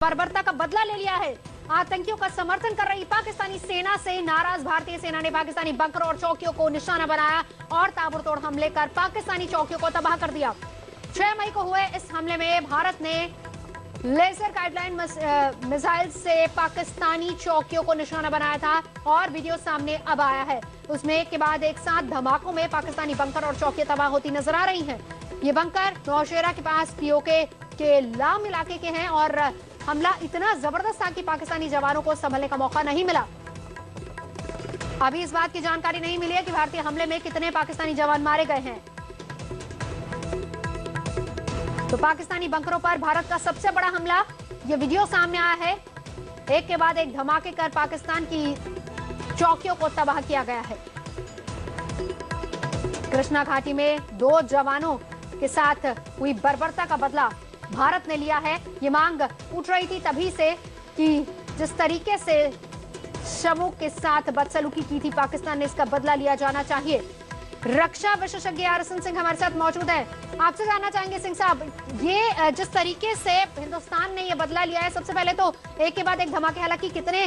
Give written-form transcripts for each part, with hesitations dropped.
बर्बरता का बदला ले लिया है। आतंकियों का समर्थन कर रही पाकिस्तानी सेना से नाराज भारतीय सेना ने पाकिस्तानी बंकर और चौकियों को निशाना बनाया और ताबड़तोड़ हमले कर पाकिस्तानी चौकियों को तबाह कर दिया। 6 मई को हुए इस हमले में भारत ने लेजर गाइडलाइन मिसाइल से पाकिस्तानी चौकियों को निशाना बनाया था और वीडियो सामने अब आया है। उसमें एक के बाद एक साथ धमाकों में पाकिस्तानी बंकर और चौकियां तबाह होती नजर आ रही हैं। ये बंकर नौशेरा के पास पीओके के लाम इलाके के हैं और हमला इतना जबरदस्त था कि पाकिस्तानी जवानों को संभलने का मौका नहीं मिला। अभी इस बात की जानकारी नहीं मिली है कि भारतीय हमले में कितने पाकिस्तानी जवान मारे गए हैं। तो पाकिस्तानी बंकरों पर भारत का सबसे बड़ा हमला, ये वीडियो सामने आया है। एक के बाद एक धमाके कर पाकिस्तान की चौकियों को तबाह किया गया है। कृष्णा घाटी में 2 जवानों के साथ हुई बर्बरता का बदला भारत ने लिया है। ये मांग उठ रही थी तभी से कि जिस तरीके से शवों के साथ बदसलूकी की थी पाकिस्तान ने, इसका बदला लिया जाना चाहिए। रक्षा विशेषज्ञ आरएसएन सिंह हमारे साथ मौजूद है। आपसे जानना चाहेंगे सिंह साहब, ये जिस तरीके से हिंदुस्तान ने ये बदला लिया है, सबसे पहले तो एक के बाद एक धमाके, हालांकि कितने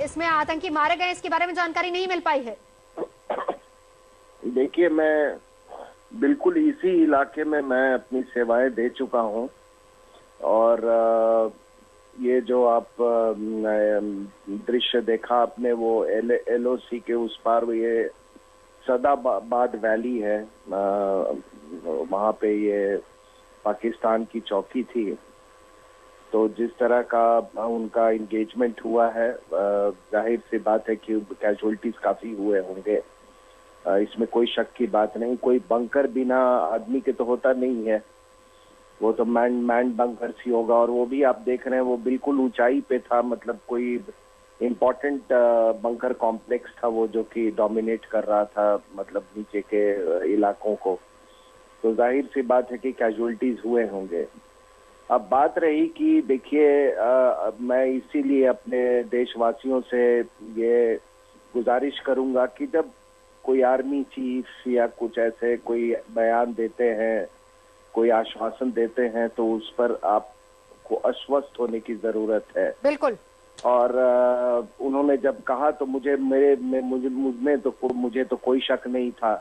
इसमें आतंकी मारे गए इसके बारे में जानकारी नहीं मिल पाई है। देखिए, मैं बिल्कुल इसी इलाके में मैं अपनी सेवाएं दे चुका हूं और ये जो आप दृश्य देखा आपने वो एलओसी के उस पार ये सदाबाद वैली है, वहां पे ये पाकिस्तान की चौकी थी। तो जिस तरह का उनका एंगेजमेंट हुआ है, जाहिर सी बात है कि कैजुअलिटीज काफी हुए होंगे, इसमें कोई शक की बात नहीं। कोई बंकर बिना आदमी के तो होता नहीं है, वो तो मैन बंकर ही होगा। और वो भी आप देख रहे हैं वो बिल्कुल ऊंचाई पे था, मतलब कोई इम्पोर्टेंट बंकर कॉम्प्लेक्स था वो, जो कि डोमिनेट कर रहा था मतलब नीचे के इलाकों को। तो जाहिर सी बात है कि कैजुअलिटीज हुए होंगे। अब बात रही कि देखिए, मैं इसीलिए अपने देशवासियों से ये गुजारिश करूंगा कि जब कोई आर्मी चीफ या कुछ ऐसे कोई बयान देते हैं, कोई आश्वासन देते हैं, तो उस पर आपको आश्वस्त होने की जरूरत है। बिल्कुल। और उन्होंने जब कहा तो मुझे तो कोई शक नहीं था।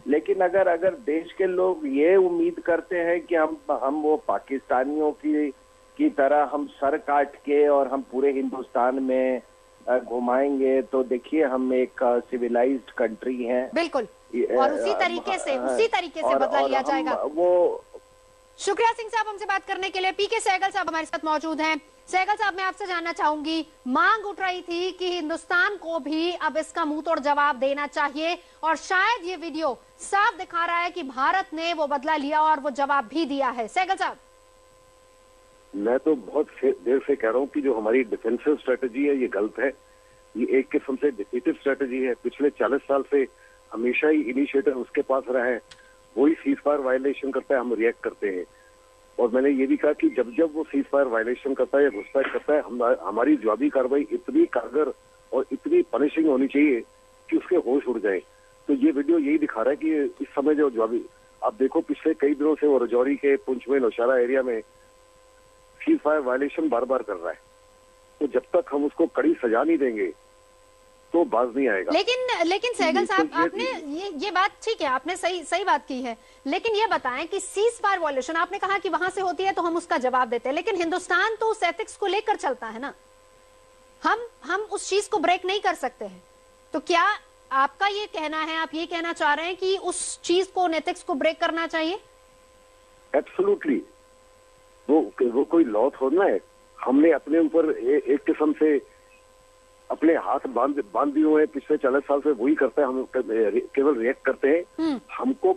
लेकिन अगर देश के लोग ये उम्मीद करते हैं कि हम वो पाकिस्तानियों की तरह हम सर काट के और हम पूरे हिंदुस्तान में घुमाएंगे, तो देखिए हम एक सिविलाइज्ड कंट्री हैं। बिल्कुल, और उसी तरीके से बदला लिया जाएगा। वो शुक्रिया सिंह साहब हमसे बात करने के लिए। पीके सहगल साहब हमारे साथ मौजूद हैं। सहगल साहब, मैं आपसे जानना चाहूंगी, मांग उठ रही थी कि हिंदुस्तान को भी अब इसका मुंह तोड़ जवाब देना चाहिए और शायद ये वीडियो साफ दिखा रहा है कि भारत ने वो बदला लिया और वो जवाब भी दिया है। सहगल साहब, मैं तो बहुत देर से कह रहा हूँ कि जो हमारी डिफेंसिव स्ट्रेटजी है ये गलत है। ये एक किस्म से डिफेंसिव स्ट्रेटजी है। पिछले 40 साल से हमेशा ही इनिशिएटिव उसके पास रहा है, वही सीज फायर वायलेशन करता है, हम रिएक्ट करते हैं। और मैंने ये भी कहा कि जब जब वो सीज फायर वायलेशन करता है या घुसपैठ करता है, हमारी जवाबी कार्रवाई इतनी कारगर और इतनी पनिशिंग होनी चाहिए कि उसके होश उड़ जाए। तो ये वीडियो यही दिखा रहा है कि इस समय जो जवाबी, आप देखो पिछले कई दिनों से वो रजौरी के पुंछ में नौशहरा एरिया में सीज फायर वायलेशन बार बार कर रहा है। तो जब तक हम उसको कड़ी सजा नहीं देंगे तो बाज नहीं आएगा। लेकिन सहगल साहब, आपने ये बात ठीक है, आपने सही बात की है, लेकिन ये बताएं कि सीज फायर वायलेशन आपने कहा कि वहां से होती है तो हम उसका जवाब देते हैं, लेकिन हिंदुस्तान तो उस एथिक्स को लेकर चलता है ना, हम उस चीज को ब्रेक नहीं कर सकते हैं। तो क्या आपका ये कहना है, आप ये कहना चाह रहे हैं कि उस चीज को, एथिक्स को ब्रेक करना चाहिए? एब्सोल्युटली। वो कोई लॉ थोड़ा है। हमने अपने ऊपर एक किस्म से अपने हाथ बांध दिए हुए हैं। पिछले 40 साल से वही करते हैं, हम केवल रिएक्ट करते हैं। हमको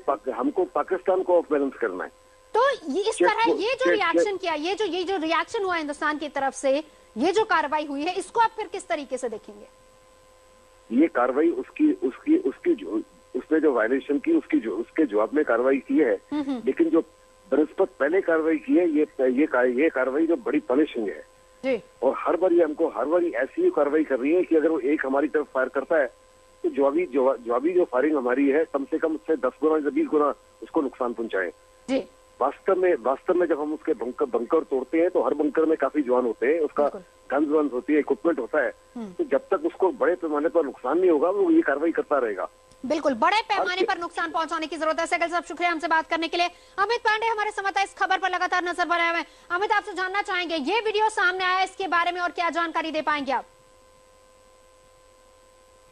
पाकिस्तान को ऑफ बैलेंस करना है। तो इस तरह ये जो रिएक्शन किया, ये जो रिएक्शन हुआ हिंदुस्तान की तरफ से, ये जो कार्रवाई हुई है, इसको आप फिर किस तरीके से देखेंगे? ये कार्रवाई उसने जो वायलेशन की उसके जवाब में कार्रवाई की है। लेकिन जो बृहस्पति पहले कार्रवाई की है, ये कार्रवाई जो बड़ी पनिशिंग है जी। और हर बार ऐसी कार्रवाई कर रही है कि अगर वो एक हमारी तरफ फायर करता है तो जवाबी जो फायरिंग हमारी है, कम से कम उससे 10 गुना या 20 गुना उसको नुकसान पहुंचाए। जी। वास्तव में जब हम उसके बंकर तोड़ते हैं तो हर बंकर में काफी जवान होते हैं, उसका गन्स वन्स होती है, इक्विपमेंट होता है, तो जब तक उसको बड़े पैमाने पर नुकसान नहीं होगा वो ये कार्रवाई करता रहेगा। बिल्कुल, बड़े पैमाने पर नुकसान पहुंचाने की जरूरत है। सहगल साहब, शुक्रिया हमसे बात करने के लिए। अमित पांडे हमारे संवाददाता इस खबर पर लगातार नजर बनाए हुए हैं। अमित, आपसे जानना चाहेंगे, ये वीडियो सामने आया, इसके बारे में और क्या जानकारी दे पाएंगे आप?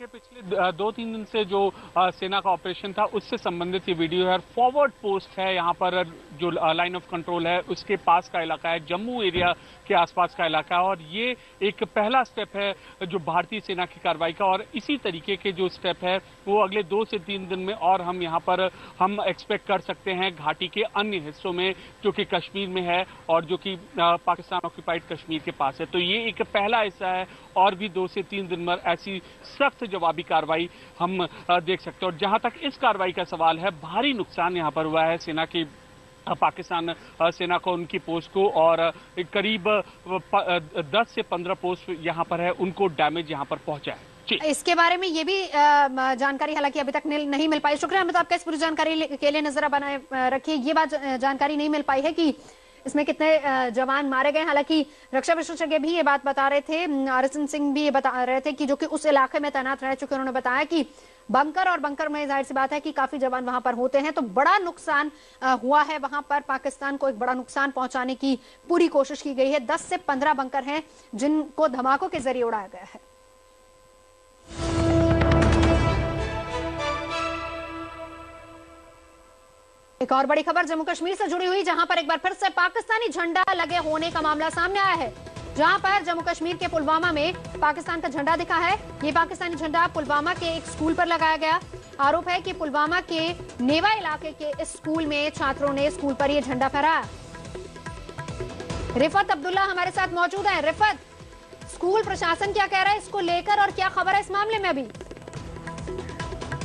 पिछले 2-3 दिन से जो सेना का ऑपरेशन था उससे संबंधित ये वीडियो है। फॉरवर्ड पोस्ट है, यहाँ पर जो लाइन ऑफ कंट्रोल है उसके पास का इलाका है, जम्मू एरिया के आसपास का इलाका है, और ये एक पहला स्टेप है जो भारतीय सेना की कार्रवाई का। और इसी तरीके के जो स्टेप है वो अगले 2 से 3 दिन में और हम यहाँ पर हम एक्सपेक्ट कर सकते हैं घाटी के अन्य हिस्सों में, जो कि कश्मीर में है और जो कि पाकिस्तान ऑक्यूपाइड कश्मीर के पास है। तो ये एक पहला हिस्सा है, और भी 2 से 3 दिन में ऐसी सख्त जवाबी कार्रवाई हम देख सकते हैं। और जहां तक इस कार्रवाई का सवाल है, भारी नुकसान यहां पर हुआ है सेना की, पाकिस्तान सेना को, उनकी पोस्ट को, और करीब 10 से 15 पोस्ट यहां पर है, उनको डैमेज यहां पर पहुंचा है। इसके बारे में ये भी जानकारी हालांकि अभी तक नहीं मिल पाई। शुक्रिया अमित आपका इस पूरी जानकारी के लिए। नजर बनाए रखिए, ये बात जानकारी नहीं मिल पाई है कि इसमें कितने जवान मारे गए। हालांकि रक्षा विशेषज्ञ भी ये बात बता रहे थे, अरिजित सिंह भी ये बता रहे थे कि जो कि उस इलाके में तैनात रह चुके, उन्होंने बताया कि बंकर और बंकर में जाहिर सी बात है कि काफी जवान वहां पर होते हैं, तो बड़ा नुकसान हुआ है वहां पर। पाकिस्तान को एक बड़ा नुकसान पहुंचाने की पूरी कोशिश की गई है। 10 से 15 बंकर हैं जिनको धमाकों के जरिए उड़ाया गया है। एक और बड़ी खबर जम्मू कश्मीर से जुड़ी हुई, जहां पर एक बार फिर से पाकिस्तानी झंडा लगे होने का मामला सामने आया है। जहां पर जम्मू कश्मीर के पुलवामा में पाकिस्तान का झंडा दिखा है। ये पाकिस्तानी झंडा पुलवामा के एक स्कूल पर लगाया गया। आरोप है कि पुलवामा के नेवा इलाके के इस स्कूल में छात्रों ने स्कूल पर यह झंडा फहराया। रिफत अब्दुल्ला हमारे साथ मौजूद है। रिफत, स्कूल प्रशासन क्या कह रहा है इसको लेकर और क्या खबर है इस मामले में अभी?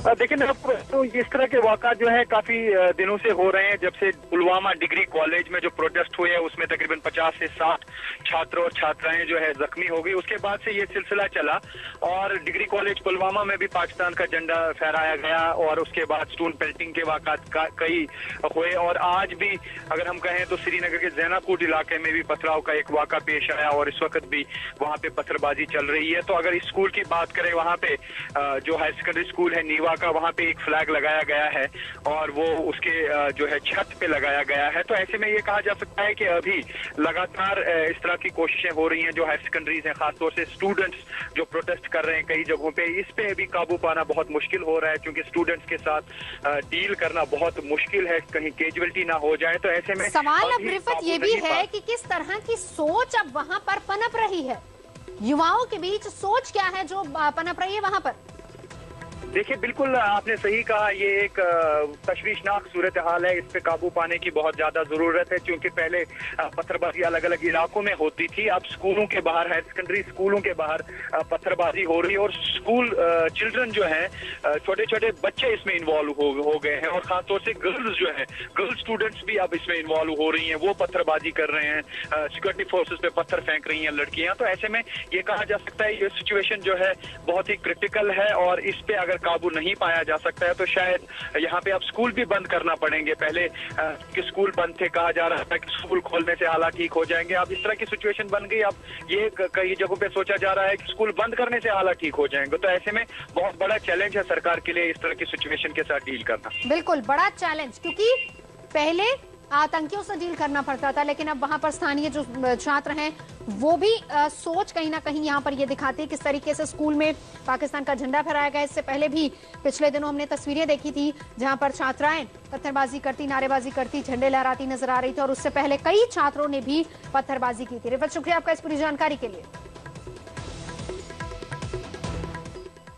देखिए, तो इस तरह के वाक़ा जो है काफी दिनों से हो रहे हैं। जब से पुलवामा डिग्री कॉलेज में जो प्रोटेस्ट हुए हैं उसमें तकरीबन 50 से 60 छात्र और छात्राएं जो है जख्मी हो गई। उसके बाद से ये सिलसिला चला और डिग्री कॉलेज पुलवामा में भी पाकिस्तान का झंडा फहराया गया, और उसके बाद स्टोन पेल्टिंग के वाक़ात कई हुए। और आज भी अगर हम कहें तो श्रीनगर के जैनाकोट इलाके में भी पथराव का एक वाक़ा पेश आया, और इस वक्त भी वहाँ पे पत्थरबाजी चल रही है। तो अगर इस स्कूल की बात करें, वहाँ पे जो हायर सेकेंडरी स्कूल है नीवा का, वहाँ पे एक फ्लैग लगाया गया है और वो उसके जो है छत पे लगाया गया है। तो ऐसे में ये कहा जा सकता है कि अभी लगातार इस तरह की कोशिशें हो रही हैं जो हायर सेकेंडरीज हैं, खासतौर से स्टूडेंट्स जो प्रोटेस्ट कर रहे हैं कई जगहों पे, इस पे भी काबू पाना बहुत मुश्किल हो रहा है, क्योंकि स्टूडेंट्स के साथ डील करना बहुत मुश्किल है, कहीं कैजुअलिटी ना हो जाए। तो ऐसे में सवाल अब रिफत ये भी है कि किस तरह की सोच अब वहां पर पनप रही है, युवाओं के बीच सोच क्या है जो पनप रही है वहां पर? देखिए, बिल्कुल आपने सही कहा, ये एक तशवीशनाक सूरत हाल है। इस पे काबू पाने की बहुत ज्यादा जरूरत है, क्योंकि पहले पत्थरबाजी अलग अलग इलाकों में होती थी, अब स्कूलों के बाहर, हायर सेकेंडरी स्कूलों के बाहर पत्थरबाजी हो रही है, और स्कूल चिल्ड्रन जो हैं, छोटे छोटे बच्चे इसमें इन्वॉल्व हो गए हैं, और खासतौर से गर्ल्स जो है, गर्ल्स स्टूडेंट्स भी अब इसमें इन्वॉल्व हो रही हैं, वो पत्थरबाजी कर रहे हैं, सिक्योरिटी फोर्सेस पे पत्थर फेंक रही हैं लड़कियां। तो ऐसे में ये कहा जा सकता है ये सिचुएशन जो है बहुत ही क्रिटिकल है, और इस पे अगर काबू नहीं पाया जा सकता है तो शायद यहाँ पे अब स्कूल भी बंद करना पड़ेंगे। पहले कि स्कूल बंद थे, कहा जा रहा था कि स्कूल खोलने से हालात ठीक हो जाएंगे, अब इस तरह की सिचुएशन बन गई। अब ये कई जगहों पे सोचा जा रहा है कि स्कूल बंद करने से हालात ठीक हो जाएंगे। तो ऐसे में बहुत बड़ा चैलेंज है सरकार के लिए इस तरह की सिचुएशन के साथ डील करना। बिल्कुल बड़ा चैलेंज, क्योंकि पहले आतंकियों से डील करना पड़ता था, लेकिन अब वहां पर स्थानीय जो छात्र हैं वो भी सोच कहीं ना कहीं यहाँ पर ये दिखाती है किस तरीके से स्कूल में पाकिस्तान का झंडा फहराया गया। इससे पहले भी पिछले दिनों हमने तस्वीरें देखी थी जहां पर छात्राएं पत्थरबाजी करती, नारेबाजी करती, झंडे लहराती नजर आ रही थी, और उससे पहले कई छात्रों ने भी पत्थरबाजी की थी। रिफत, शुक्रिया आपका इस पूरी जानकारी के लिए।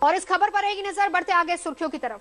और इस खबर पर रहेगी नजर, बढ़ते आगे सुर्खियों की तरफ।